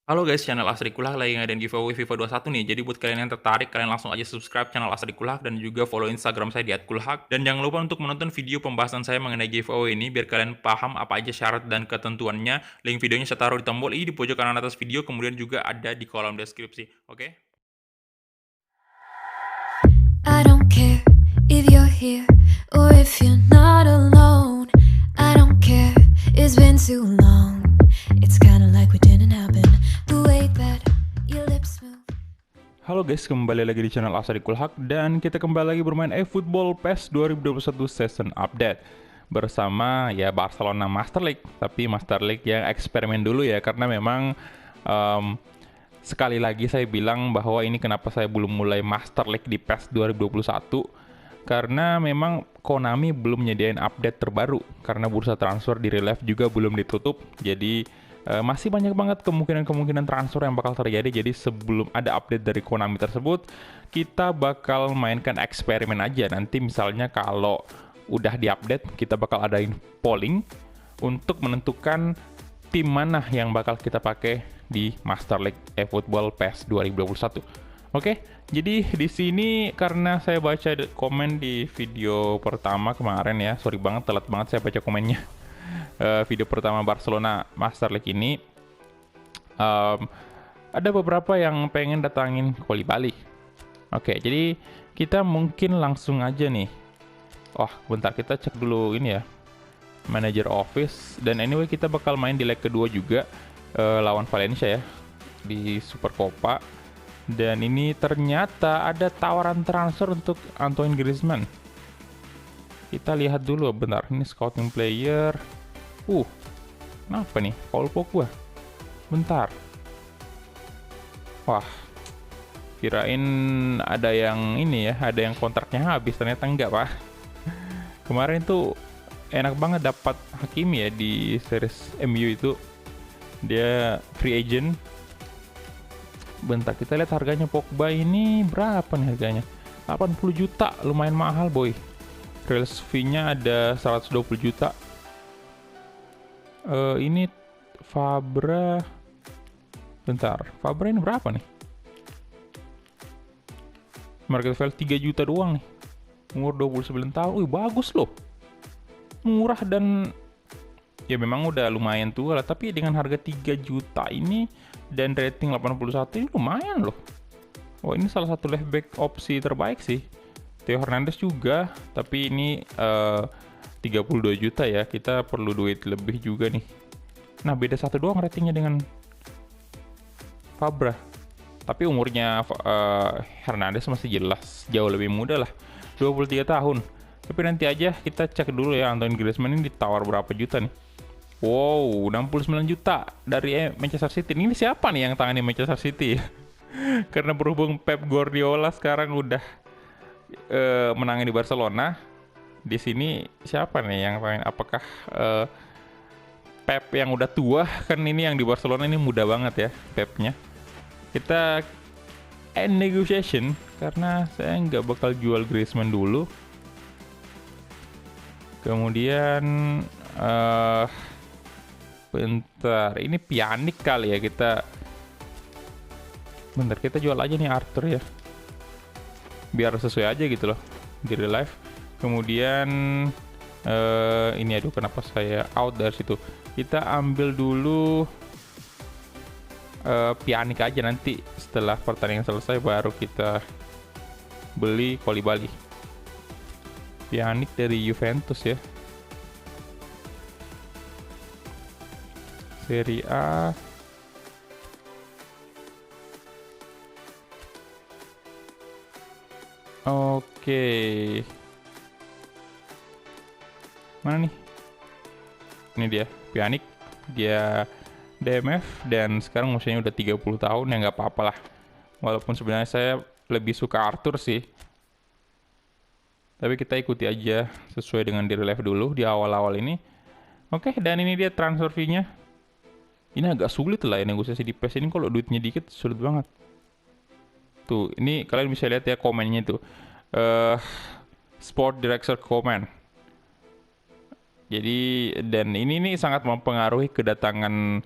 Halo guys, channel Asri Kulak lagi ngadain giveaway FIFA 21 nih. Jadi buat kalian yang tertarik, kalian langsung aja subscribe channel Asri Kulak dan juga follow Instagram saya di @kulhak. Dan jangan lupa untuk menonton video pembahasan saya mengenai giveaway ini biar kalian paham apa aja syarat dan ketentuannya. Link videonya saya taruh di tombol i di pojok kanan atas video, kemudian juga ada di kolom deskripsi. Oke? I don't care if you're here or if you're not alone. I don't care, it's been too long. It's kinda like we didn't happen. The way that your lips move. Halo guys, kembali lagi di channel Asri Kulhak dan kita kembali lagi bermain eFootball PES 2021 Season Update bersama ya Barcelona Master League, tapi Master League yang eksperimen dulu ya, karena memang em, sekali lagi saya bilang bahwa ini kenapa saya belum mulai Master League di PES 2021, karena memang Konami belum nyediain update terbaru karena bursa transfer di Real Life juga belum ditutup. Jadi masih banyak banget kemungkinan-kemungkinan transfer yang bakal terjadi. Jadi sebelum ada update dari Konami tersebut, kita bakal mainkan eksperimen aja. Nanti misalnya kalau udah diupdate, kita bakal adain polling untuk menentukan tim mana yang bakal kita pakai di Master League eFootball PES 2021. Oke, jadi di sini karena saya baca komen di video pertama kemarin ya, sorry banget, telat banget saya baca komennya. Video pertama Barcelona Master League ini, um, ada beberapa yang pengen datangin Bali. Oke, jadi kita mungkin langsung aja nih. Wah, bentar kita cek dulu ini ya, Manager Office. Dan anyway kita bakal main di leg kedua juga lawan Valencia ya di Super Copa. Dan ini ternyata ada tawaran transfer untuk Antoine Griezmann. Kita lihat dulu bentar, ini scouting player. Kenapa nih? Paul Pogba. Bentar. Wah, kirain ada yang ini ya, ada yang kontraknya habis, ternyata enggak, Pak. Kemarin tuh enak banget dapat Hakimi ya di series MU itu. Dia free agent. Bentar, kita lihat harganya Pogba ini berapa nih harganya? 80 juta, lumayan mahal boy. Reels fee-nya ada 120 juta. Ini Fabra. Bentar, Fabra ini berapa nih? Market value 3 juta doang nih. Umur 29 tahun. Wih, bagus loh. Murah dan ya memang udah lumayan tua lah, tapi dengan harga 3 juta ini dan rating 81 ini lumayan loh. Oh, ini salah satu left back opsi terbaik sih. Theo Hernandez juga, tapi ini 32 juta ya. Kita perlu duit lebih juga nih. Nah, beda satu doang ratingnya dengan Fabra. Tapi umurnya Hernandez masih jelas jauh lebih muda lah, 23 tahun. Tapi nanti aja kita cek dulu ya Antoine Griezmann ini ditawar berapa juta nih. Wow, 69 juta dari Manchester City. Ini siapa nih yang tangani Manchester City? Karena berhubung Pep Guardiola sekarang udah menangin di Barcelona, di sini siapa nih yang tangani? Apakah Pep yang udah tua? Kan ini yang di Barcelona ini muda banget ya Pepnya. Kita end negotiation karena saya nggak bakal jual Griezmann dulu. Kemudian bentar, ini Pjanic kali ya kita. Bentar, kita jual aja nih Arthur ya, biar sesuai aja gitu loh di real life. Kemudian ini aduh kenapa saya out dari situ. Kita ambil dulu Pjanic aja, nanti setelah pertandingan selesai baru kita beli Bali. Pjanic dari Juventus ya, Serie A. Oke. Mana nih? Ini dia, Pjanic. Dia DMF dan sekarang usianya udah 30 tahun ya, nggak apa-apa lah. Walaupun sebenarnya saya lebih suka Arthur sih. Tapi kita ikuti aja sesuai dengan di relive dulu di awal-awal ini. Oke, dan ini dia transfer fee-nya. Ini agak sulit lah ya negosiasi di PES ini, kalau duitnya dikit sulit banget. Tuh, ini kalian bisa lihat ya komennya tuh. Sport Director comment. Jadi dan ini nih sangat mempengaruhi kedatangan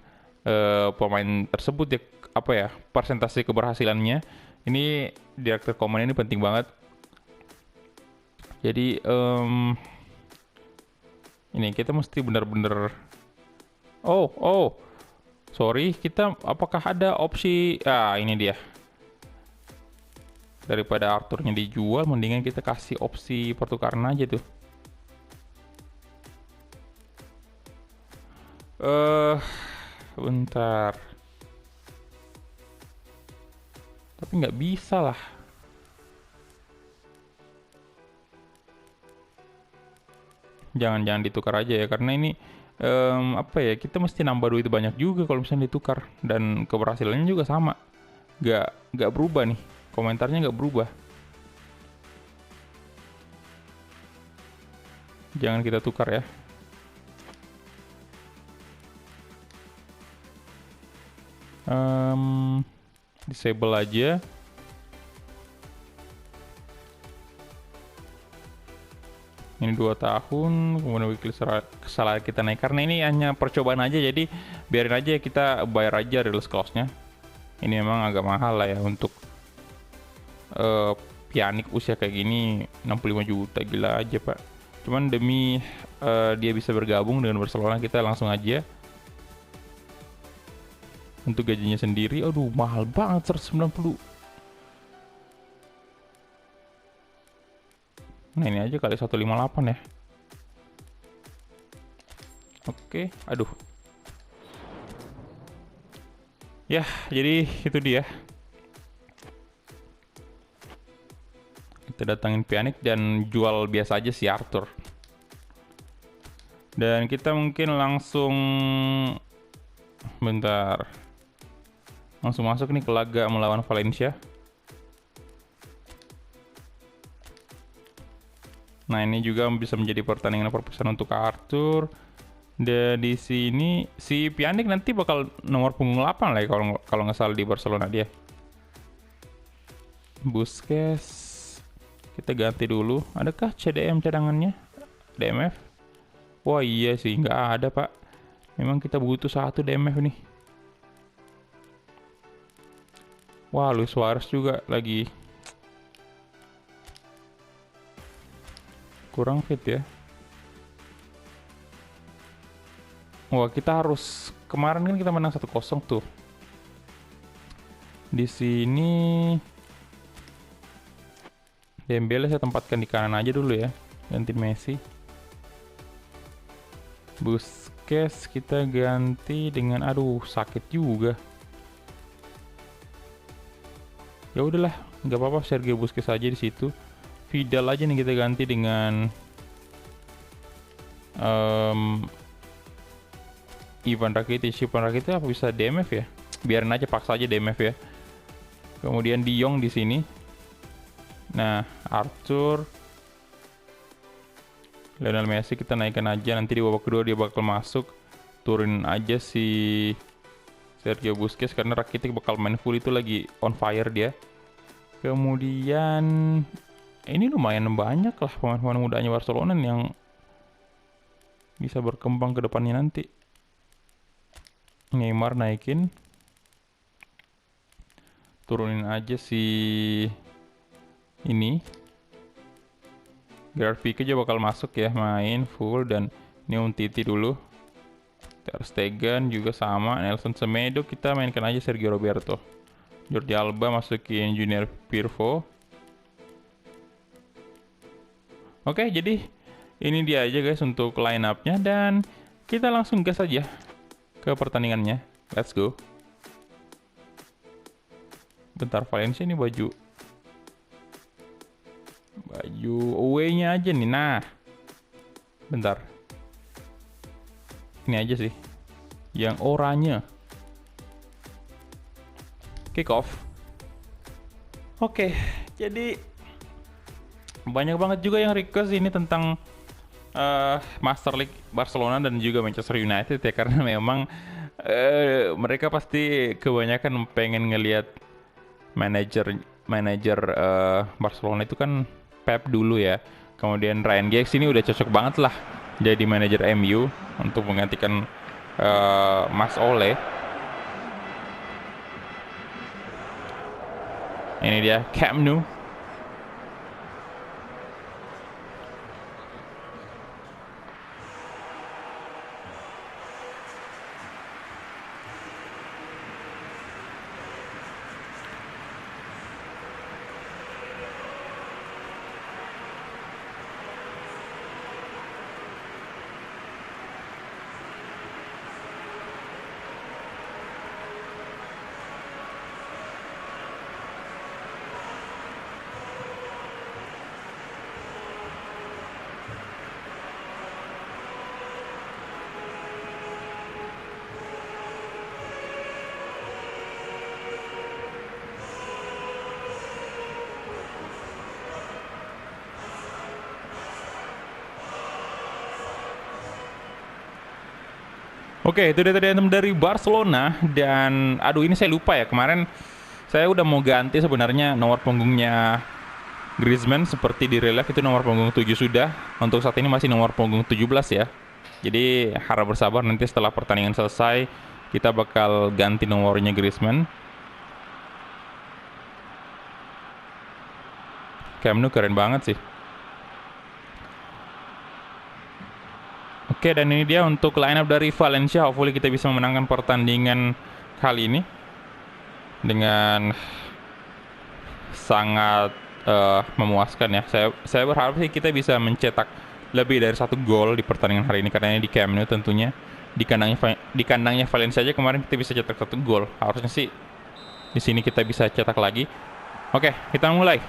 pemain tersebut ya, apa ya, persentase keberhasilannya. Ini director command ini penting banget. Jadi ini kita mesti benar-benar, oh sorry, kita apakah ada opsi, ini dia, daripada Arthurnya dijual mendingan kita kasih opsi pertukaran aja tuh. Bentar, tapi nggak bisa lah. Jangan ditukar aja ya, karena ini apa ya, kita mesti nambah duit banyak juga kalau misalnya ditukar, dan keberhasilannya juga sama, nggak berubah nih, komentarnya nggak berubah. Jangan kita tukar ya. Disable aja. Ini 2 tahun, kemudian weekly kesalahan kita naik, karena ini hanya percobaan aja, jadi biarin aja, kita bayar aja release clause-nya. Ini memang agak mahal lah ya untuk Pjanic usia kayak gini, 65 juta, gila aja pak. Cuman demi dia bisa bergabung dengan Barcelona, kita langsung aja. Untuk gajinya sendiri, aduh mahal banget, 190. Nah ini aja kali 158 ya. Oke, aduh. Ya, jadi itu dia. Kita datangin Pjanic dan jual biasa aja si Arthur. Dan kita mungkin langsung, bentar, langsung masuk nih ke laga melawan Valencia. Nah ini juga bisa menjadi pertandingan perpisahan untuk Arthur. Dan di sini si Pjanic nanti bakal nomor punggung 8 lah ya, kalau nggak salah di Barcelona dia. Busquets kita ganti dulu. Adakah CDM cadangannya? DMF? Wah iya sih, nggak ada pak. Memang kita butuh 1 DMF nih. Wah, Luis Suarez juga lagi kurang fit ya. Wah, kita harus, kemarin kan kita menang 1-0 tuh. Di sini Dembele saya tempatkan di kanan aja dulu ya, ganti Messi. Busquets kita ganti dengan, aduh sakit juga. Ya udahlah, nggak apa-apa, Sergio Busquets aja di situ. Vidal aja nih kita ganti dengan Ivan Rakitic. Ivan Rakitic apa bisa DMF ya? Biarin aja, paksa aja DMF ya. Kemudian De Jong di sini. Nah, Arthur, Lionel Messi kita naikkan aja. Nanti di babak kedua dia bakal masuk. Turunin aja si Sergio Busquets karena Rakitic bakal main full, itu lagi on fire dia. Kemudian ini lumayan banyak lah pemain-pemain mudanya Barcelona yang bisa berkembang ke depannya nanti. Neymar naikin. Turunin aja si ini. Gerard Pique aja bakal masuk ya, main full. Dan ini Umtiti dulu. Ter Stegen juga sama. Nelson Semedo kita mainkan aja Sergio Roberto. Jordi Alba masukin Junior Firpo. Oke, jadi ini dia aja guys untuk line up-nya, dan kita langsung gas aja ke pertandingannya. Let's go. Bentar, Valencia ini baju away-nya aja nih. Nah, bentar. Ini aja sih yang oranye. Kick off. Oke, jadi banyak banget juga yang request ini tentang Master League Barcelona dan juga Manchester United ya, karena memang mereka pasti kebanyakan pengen ngelihat manajer Barcelona itu kan Pep dulu ya. Kemudian Ryan Giggs ini udah cocok banget lah jadi manajer MU untuk menggantikan Mas Ole. Ini dia Camp Nou. Oke, itu dia tadi anthem dari Barcelona. Dan aduh, ini saya lupa ya, kemarin saya udah mau ganti sebenarnya nomor punggungnya Griezmann. Seperti di relief itu nomor punggung 7 sudah. Untuk saat ini masih nomor punggung 17 ya. Jadi harap bersabar, nanti setelah pertandingan selesai kita bakal ganti nomornya Griezmann. Camp Nou keren banget sih. Oke, dan ini dia untuk line up dari Valencia. Hopefully kita bisa memenangkan pertandingan kali ini dengan sangat memuaskan ya. Saya berharap sih kita bisa mencetak lebih dari 1 gol di pertandingan hari ini, karena ini di Camp Nou tentunya. Di kandangnya Valencia aja kemarin kita bisa cetak 1 gol. Harusnya sih di sini kita bisa cetak lagi. Oke, kita mulai.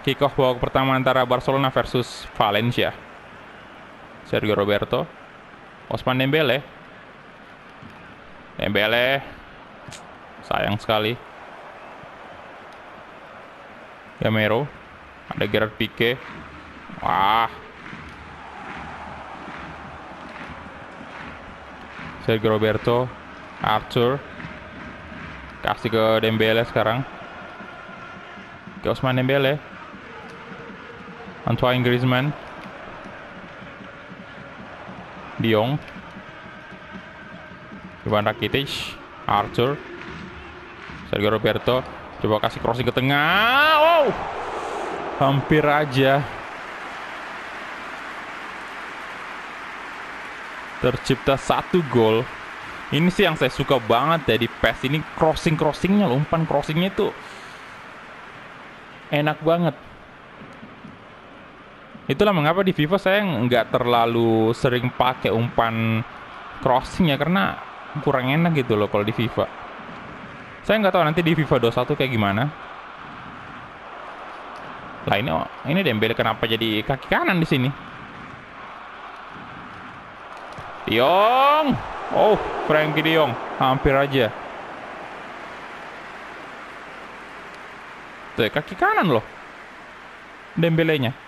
Kick off babak pertama antara Barcelona versus Valencia. Sergio Roberto, Ousmane Dembele, sayang sekali. Gamero, ada Gerard Pique, wah. Sergio Roberto, Arthur, kasih ke Dembele sekarang. Ke Ousmane Dembele, Antoine Griezmann, De Jong, Ivan Rakitic, Arthur, Sergio Roberto, coba kasih crossing ke tengah. Wow, hampir aja tercipta 1 gol. Ini sih yang saya suka banget ya di PES ini, crossingnya, umpan crossingnya itu enak banget. Itulah mengapa di FIFA saya nggak terlalu sering pakai umpan crossing ya, karena kurang enak gitu loh kalau di FIFA. Saya nggak tahu nanti di FIFA 21 kayak gimana. Lah ini Dembele kenapa jadi kaki kanan di sini? De Jong, oh Frenkie De Jong, hampir aja. Tuh kaki kanan loh, Dembelenya.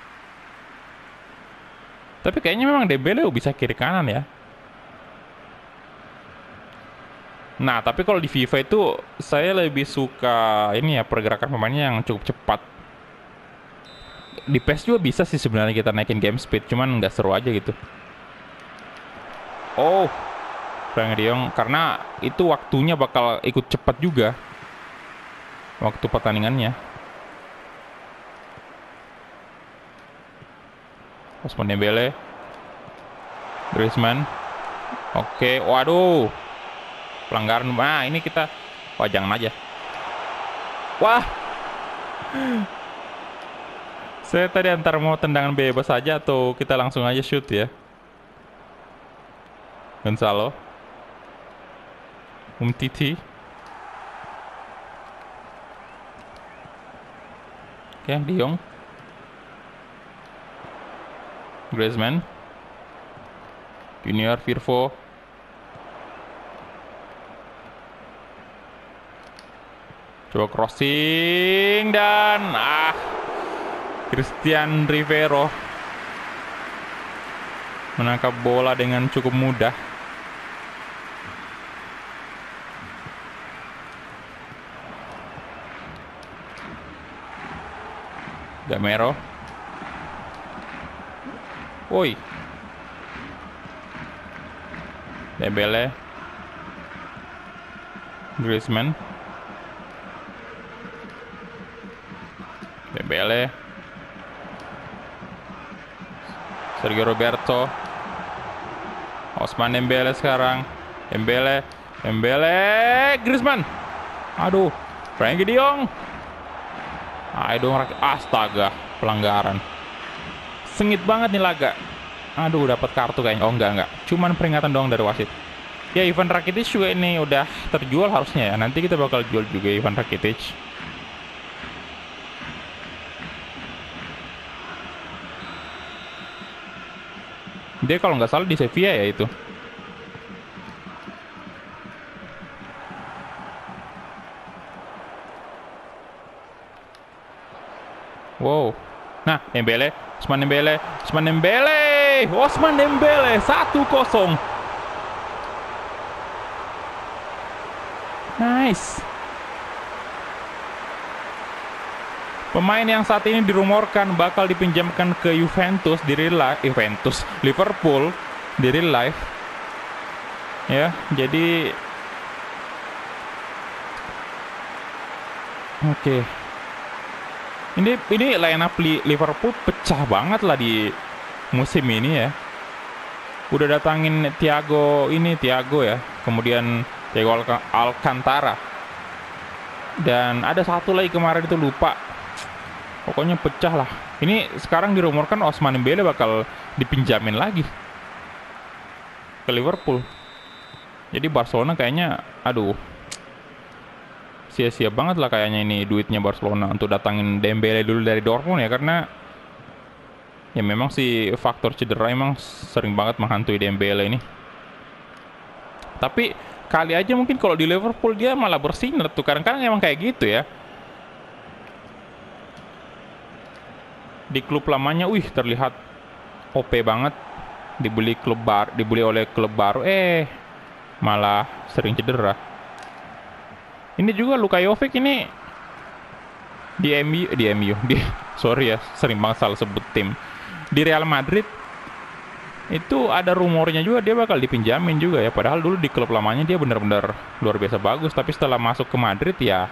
Tapi kayaknya memang Dembele bisa kiri kanan ya. Nah, tapi kalau di FIFA itu saya lebih suka ini ya, pergerakan pemainnya yang cukup cepat. Di PES juga bisa sih sebenarnya kita naikin game speed, cuman nggak seru aja gitu. Oh, Frenkie De Jong, karena itu waktunya bakal ikut cepat juga waktu pertandingannya. Ousmane Dembele, Griezmann, oke, waduh, pelanggaran. Nah ini kita, wah jangan aja. Wah, saya tadi antara mau tendangan bebas saja atau kita langsung aja shoot ya. Gonzalo, Umtiti, oke, De Jong, Griezmann, Junior Firpo, coba crossing dan Christian Rivero menangkap bola dengan cukup mudah. Gamero, woi, Dembele, Griezmann, Dembele. Sergio Roberto. Ousmane Dembele sekarang. Dembele. Griezmann. Aduh. Frenkie de Jong. Astaga. Pelanggaran. Sengit banget nih laga. Aduh, dapat kartu kayaknya. Oh, enggak. Cuman peringatan doang dari wasit. Ya, Ivan Rakitic juga ini udah terjual harusnya ya. Nanti kita bakal jual juga Ivan Rakitic. Dia kalau nggak salah di Sevilla ya itu. Wow. Nah, Ousmane Dembele 1-0. Nice. Pemain yang saat ini dirumorkan bakal dipinjamkan ke Liverpool di real life. Ya, jadi oke. Ini line up Liverpool pecah banget lah di musim ini ya. Udah datangin Thiago ya. Kemudian Thiago Alcantara. Dan ada satu lagi kemarin itu lupa. Pokoknya pecah lah. Ini sekarang dirumorkan Ousmane Dembele bakal dipinjamin lagi ke Liverpool. Jadi Barcelona kayaknya sia-sia banget lah kayaknya ini duitnya Barcelona untuk datangin Dembele dulu dari Dortmund ya, karena ya memang si faktor cedera emang sering banget menghantui Dembele ini. Tapi kali aja mungkin kalau di Liverpool dia malah bersinar tuh, kadang-kadang emang kayak gitu ya. Di klub lamanya terlihat OP banget, dibeli oleh klub baru malah sering cedera. Ini juga Luka Jovic ini sorry ya, sering banget salah sebut tim. Di Real Madrid itu ada rumornya juga dia bakal dipinjamin juga ya. Padahal dulu di klub lamanya dia benar-benar luar biasa bagus, tapi setelah masuk ke Madrid ya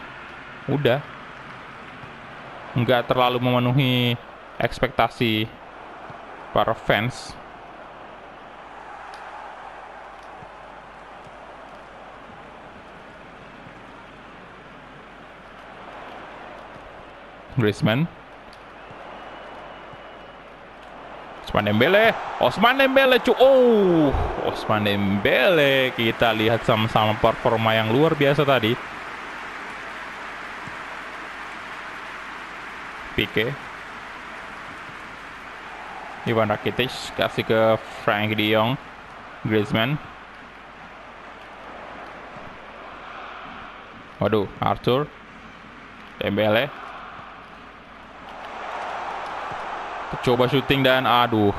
udah nggak terlalu memenuhi ekspektasi para fans. Griezmann. Ousmane Dembele Ousmane Dembele, kita lihat sama-sama performa yang luar biasa tadi. Pique. Ivan Rakitic kasih ke Frenkie de Jong. Griezmann. Waduh, Arthur. Dembele. Coba syuting dan aduh.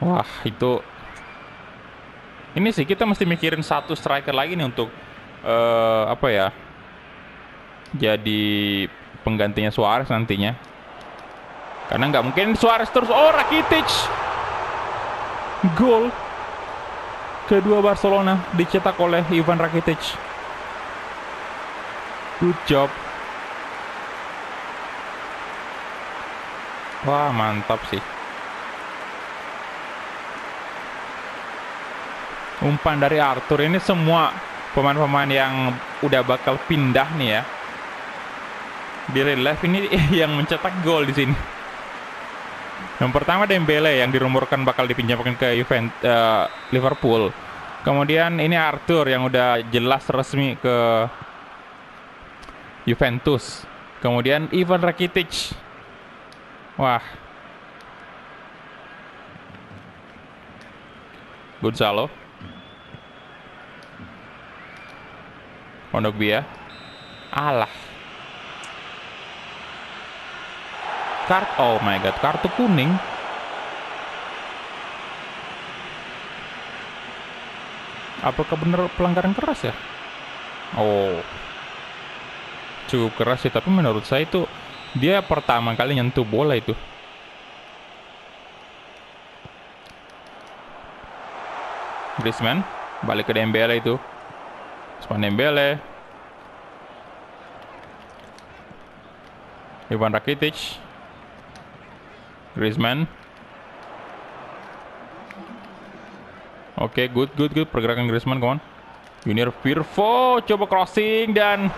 Wah, itu ini sih kita mesti mikirin satu striker lagi nih untuk jadi penggantinya Suarez nantinya. Karena nggak mungkin Suarez terus. Oh, Rakitic. Gol kedua Barcelona dicetak oleh Ivan Rakitic. Good job. Wah, mantap sih. Umpan dari Arthur. Ini semua pemain-pemain yang udah bakal pindah nih ya. Di real life ini yang mencetak gol di sini. Yang pertama Dembele yang dirumorkan bakal dipinjamkan ke Liverpool. Kemudian ini Arthur yang udah jelas resmi ke Juventus. Kemudian Ivan Rakitic. Wah. Gonzalo. Kondogbia. Alah. Oh my god, kartu kuning. Apakah benar pelanggaran keras ya? Oh, cukup keras sih, tapi menurut saya itu dia pertama kali nyentuh bola itu. Griezmann. Balik ke Dembele itu. Ousmane Dembele. Ivan Rakitic. Griezmann. Oke, good. Pergerakan Griezmann, come on. Junior Firpo coba crossing dan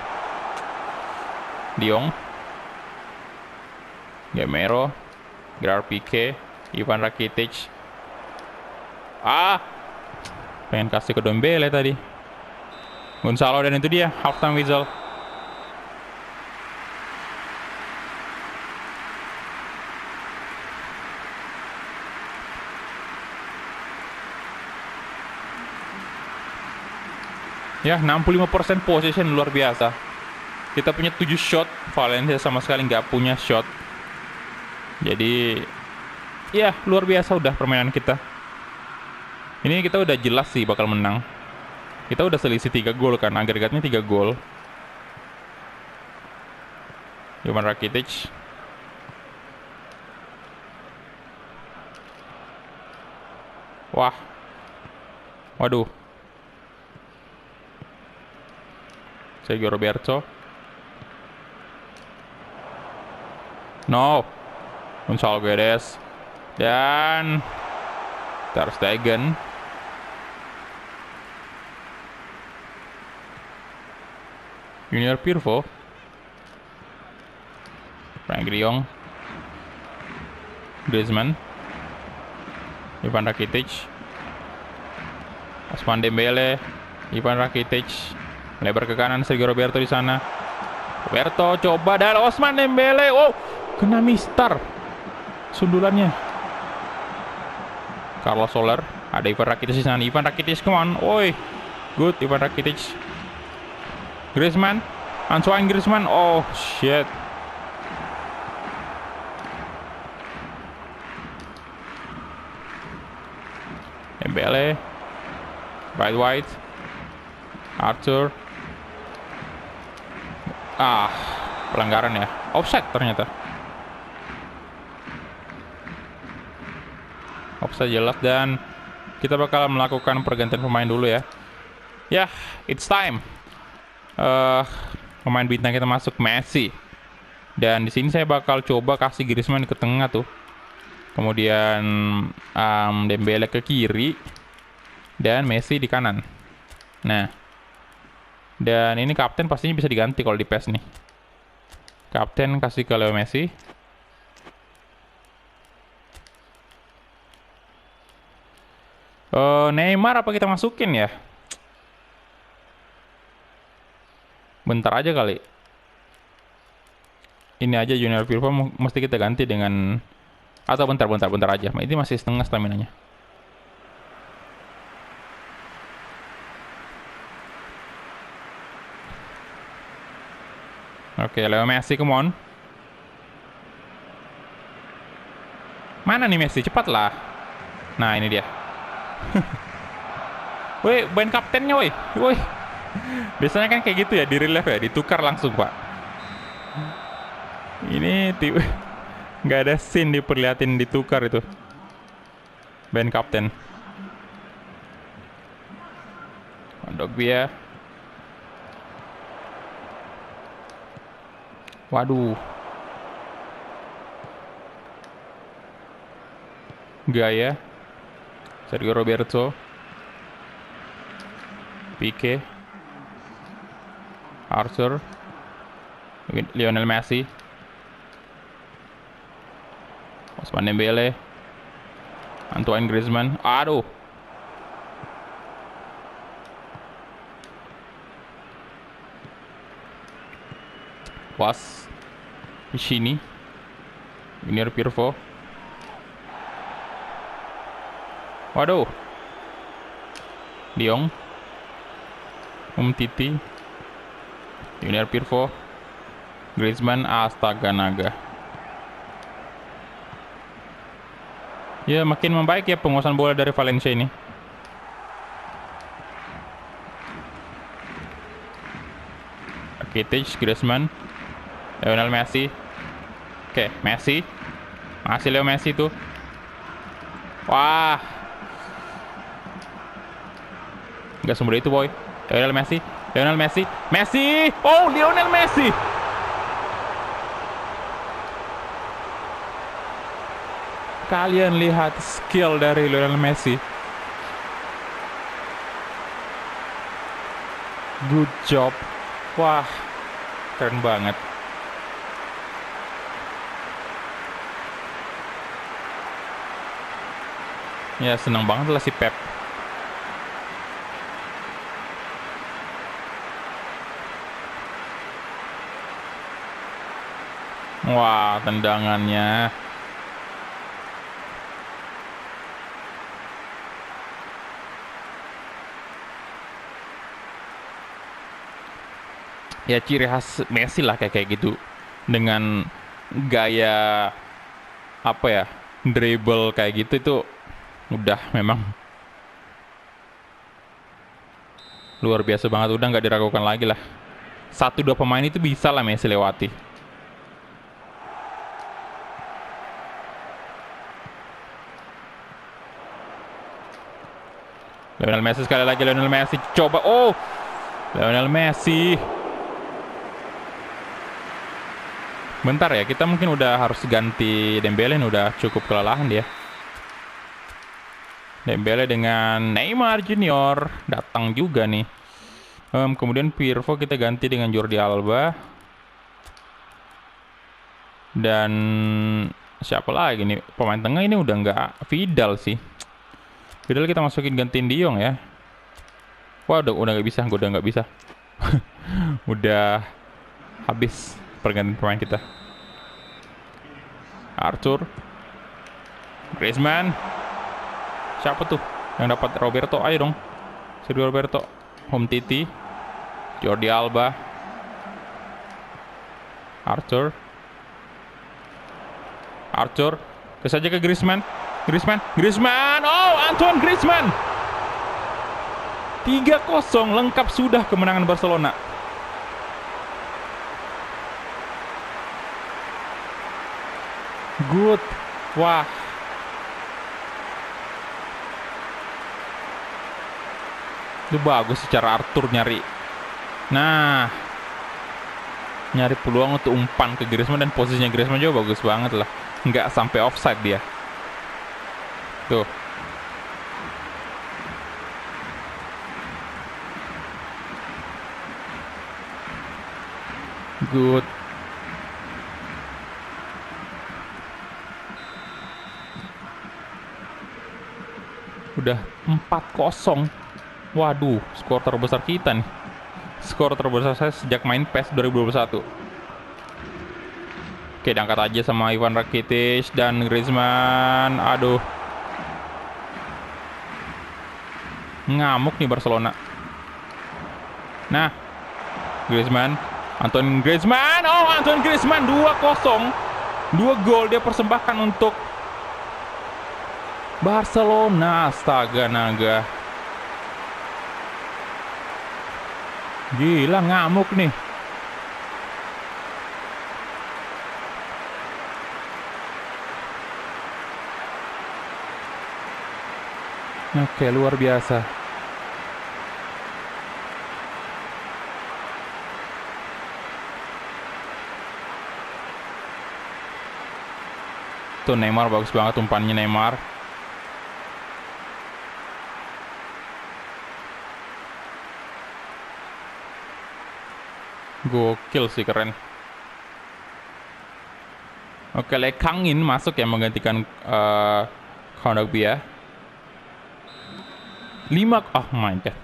De Jong. Gamero. Gerard Pique. Ivan Rakitic. Pengen kasih ke Dembele tadi. Gonzalo, dan itu dia halftime whistle. Ya, 65% possession, luar biasa. Kita punya 7 shot, Valencia sama sekali nggak punya shot. Jadi, ya luar biasa udah permainan kita. Ini kita udah jelas sih bakal menang. Kita udah selisih 3 gol kan, agregatnya 3 gol. Ivan Rakitic. Wah. Waduh. Sergio Roberto. No. Gonzalo Guedes. Dan Ter Stegen. Junior Firpo. Frank De Jong. Griezmann. Ivan Rakitic. Ousmane Dembele. Ivan Rakitic. Melebar ke kanan, Sergio Roberto di sana. Roberto coba dan Ousmane Dembele. Oh, kena mister. Sundulannya. Carlos Soler. Ada Ivan Rakitic di sana. Ivan Rakitic, come on. Oi. Good, Ivan Rakitic. Griezmann. Antoine Griezmann. Oh, shit. Dembele. White. Arthur. Pelanggaran ya. Offside ternyata. Offside jelas dan kita bakal melakukan pergantian pemain dulu ya. Ya, it's time. Pemain bintang kita masuk, Messi. Dan di sini saya bakal coba kasih Griezmann ke tengah tuh. Kemudian Dembele ke kiri dan Messi di kanan. Nah, dan ini kapten pastinya bisa diganti kalau di PES nih. Kapten kasih ke Leo Messi. Neymar apa kita masukin ya? Bentar aja kali. Ini aja Junior Firpo mesti kita ganti dengan, atau bentar aja. Ini masih setengah stamina-nya. Oke, Leo Messi, come on. Mana nih Messi? Cepatlah. Nah, ini dia. Woi, ban kaptennya, woi. Biasanya kan kayak gitu ya, di relief ya, ditukar langsung, Pak. Ini nggak ada scene diperlihatin ditukar itu. Ban kapten. Kondogbia. Waduh. Gaya. Sergio Roberto. Pique. Arthur. Lionel Messi. Ousmane Dembele. Antoine Griezmann. Aduh. Was di sini. Junior Firpo. Waduh. De Jong. Umtiti. Junior Firpo. Griezmann. Astaga naga. Ya, makin membaik ya penguasaan bola dari Valencia ini. Rakitic, Griezmann. Lionel Messi. Oke, Messi. Masih Leo Messi tuh. Wah. Gak semudah itu, boy. Lionel Messi. Lionel Messi. Messi! Oh, Lionel Messi! Kalian lihat skill dari Lionel Messi. Good job. Wah, keren banget. Ya, senang banget lah si Pep. Wah, tendangannya. Ya, ciri khas Messi lah kayak gitu. Dengan gaya apa ya, dribble kayak gitu itu udah memang luar biasa banget, udah nggak diragukan lagi lah. 1-2 pemain itu bisa lah Messi lewati. Lionel Messi sekali lagi, Lionel Messi coba, oh Lionel Messi. Bentar ya, kita mungkin udah harus ganti Dembele, udah cukup kelelahan dia. Dembele dengan Neymar Junior datang juga nih. Kemudian Pirlo kita ganti dengan Jordi Alba. Dan siapa lagi nih? Pemain tengah ini udah nggak Vidal sih. Vidal kita masukin gantiin De Jong ya. Wah, udah nggak bisa, gue udah nggak bisa. Udah habis pergantian pemain kita. Arthur, Griezmann. Siapa tuh yang dapat? Roberto, ayo dong. Sergio Roberto, Umtiti, Jordi Alba, Arthur, ke saja ke Griezmann. Oh, Antoine Griezmann. 3-0, lengkap sudah kemenangan Barcelona. Good. Wah. Itu bagus secara Arthur nyari. Nah, nyari peluang untuk umpan ke Griezmann, dan posisinya Griezmann juga bagus banget lah. Nggak sampai offside dia. Tuh. Good. Udah 4-0. Waduh, skor terbesar kita nih. Skor terbesar saya sejak main PES 2021. Oke, diangkat aja sama Ivan Rakitic dan Griezmann. Aduh. Ngamuk nih Barcelona. Nah, Griezmann. Antoine Griezmann. Oh, Antoine Griezmann 2-0. 2 gol dia persembahkan untuk Barcelona. Astaga naga. Gila, ngamuk nih. Oke, luar biasa. Tuh Neymar, bagus banget umpannya Neymar. Gokil sih, keren. Oke, Lee Kang-in masuk ya menggantikan Kondogbia. 5, oh my god.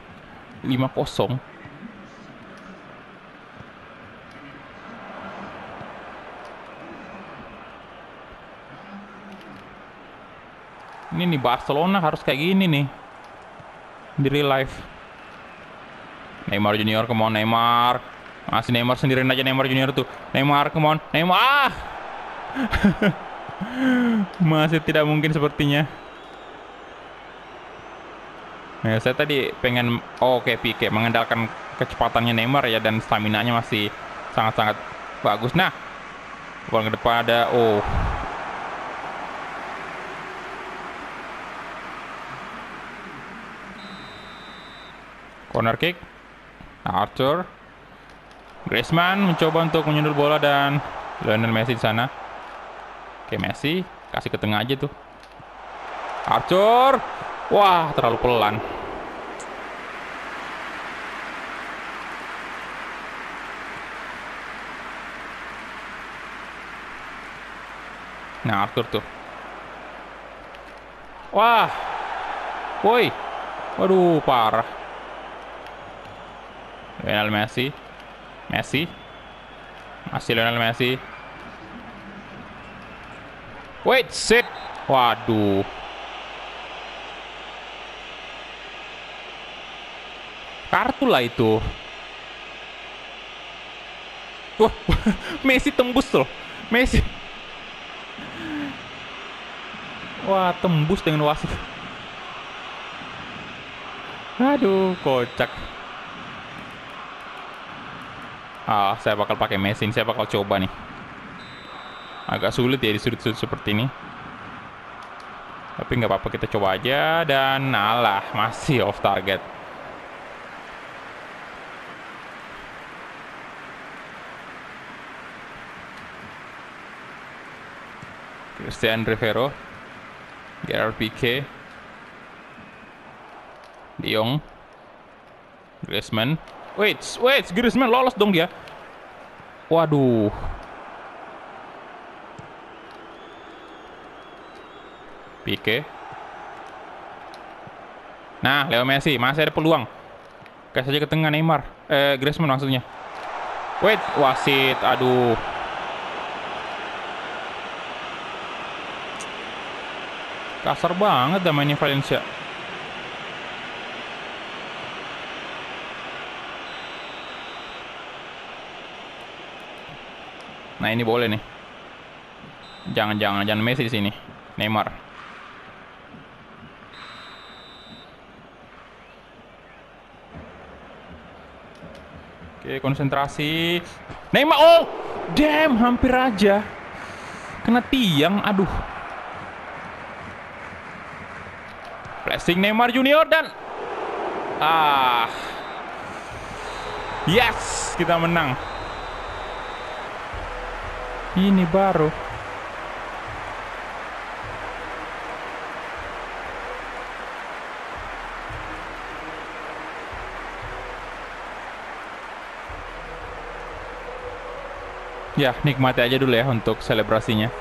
5-0. Ini nih Barcelona harus kayak gini nih di real life. Neymar Junior, come on Neymar. Masih Neymar sendirian aja, Neymar Junior tuh. Neymar, come on Neymar. Masih tidak mungkin sepertinya. Nah, saya tadi pengen oke Pique mengandalkan kecepatannya Neymar ya, dan stamina-nya masih sangat-sangat bagus. Nah, ke depan ada Corner kick. Arthur. Griezmann mencoba untuk menyundul bola dan Lionel Messi di sana. Oke, Messi kasih ke tengah aja tuh. Arthur. Wah, terlalu pelan. Nah, Arthur tuh. Wah. Woi. Waduh, parah. Lionel Messi. Messi. Masih Lionel Messi. Wait, sit. Waduh. Kartu lah itu. Wah, Messi tembus loh. Messi. Wah, tembus dengan wasit. Aduh, kocak. Saya bakal pakai Messi. Saya bakal coba nih. Agak sulit ya di sudut-sudut seperti ini. Tapi nggak apa-apa, kita coba aja. Dan alah, masih off target. Christian Rivero. Gerard Pique. De Jong. Griezmann. Wait, Griezmann lolos dong dia. Waduh. Pique. Nah, Leo Messi masih ada peluang. Kasih aja ke tengah Neymar. Griezmann maksudnya. Wait, wasit. Aduh. Kasar banget dah mainnya Valencia. Nah, ini boleh nih. Jangan Messi di sini. Neymar. Oke, konsentrasi. Neymar. Oh, damn, hampir aja kena tiang. Aduh. Flashing Neymar Junior dan yes, kita menang. Ini baru. Ya, nikmati aja dulu ya untuk selebrasinya.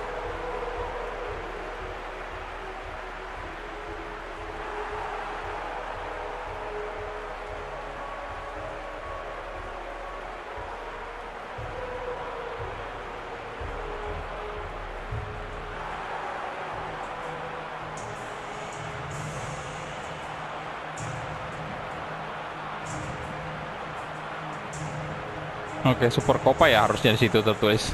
Oke, Super Copa ya harusnya di situ tertulis.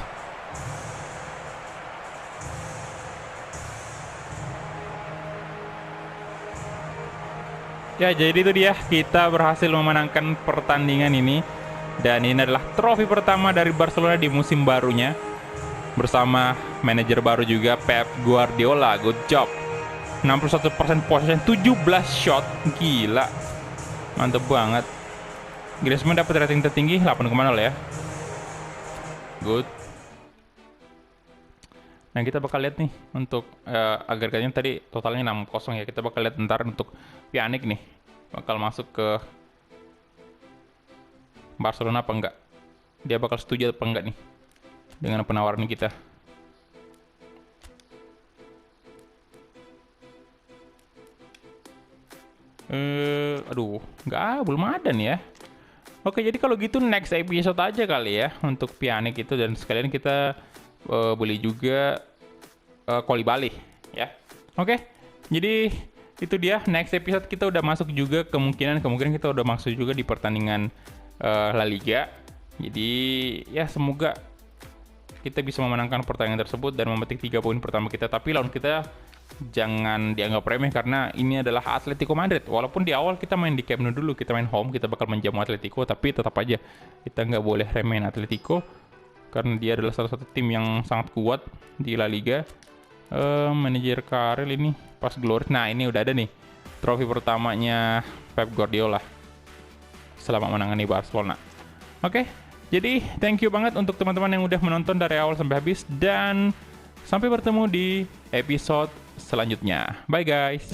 Ya, jadi itu dia, kita berhasil memenangkan pertandingan ini. Dan ini adalah trofi pertama dari Barcelona di musim barunya. Bersama manajer baru juga, Pep Guardiola. Good job. 61% possession, 17 shot. Gila. Mantep banget. Griezmann dapat rating tertinggi 8,0 ya. Good. Nah, kita bakal lihat nih untuk agregatnya tadi totalnya 6-0 ya. Kita bakal lihat ntar untuk Pjanic nih bakal masuk ke Barcelona apa enggak. Dia bakal setuju apa enggak nih dengan penawaran kita. Aduh, belum ada nih ya. Oke, jadi kalau gitu next episode aja kali ya untuk Pjanic itu, dan sekalian kita beli juga Koulibaly ya. Oke, jadi itu dia next episode, kita udah masuk juga kemungkinan kita udah masuk juga di pertandingan La Liga. Jadi ya semoga kita bisa memenangkan pertandingan tersebut dan memetik 3 poin pertama kita. Tapi lawan kita jangan dianggap remeh karena ini adalah Atletico Madrid. Walaupun di awal kita main di Camp Nou dulu, kita main home, kita bakal menjamu Atletico, tapi tetap aja kita nggak boleh remehin Atletico karena dia adalah salah satu tim yang sangat kuat di La Liga. Manajer Karel ini pas glory. Nah, ini udah ada nih trofi pertamanya Pep Guardiola. selama menangani Barcelona. Oke, jadi thank you banget untuk teman-teman yang udah menonton dari awal sampai habis, dan sampai bertemu di episode selanjutnya. Bye guys.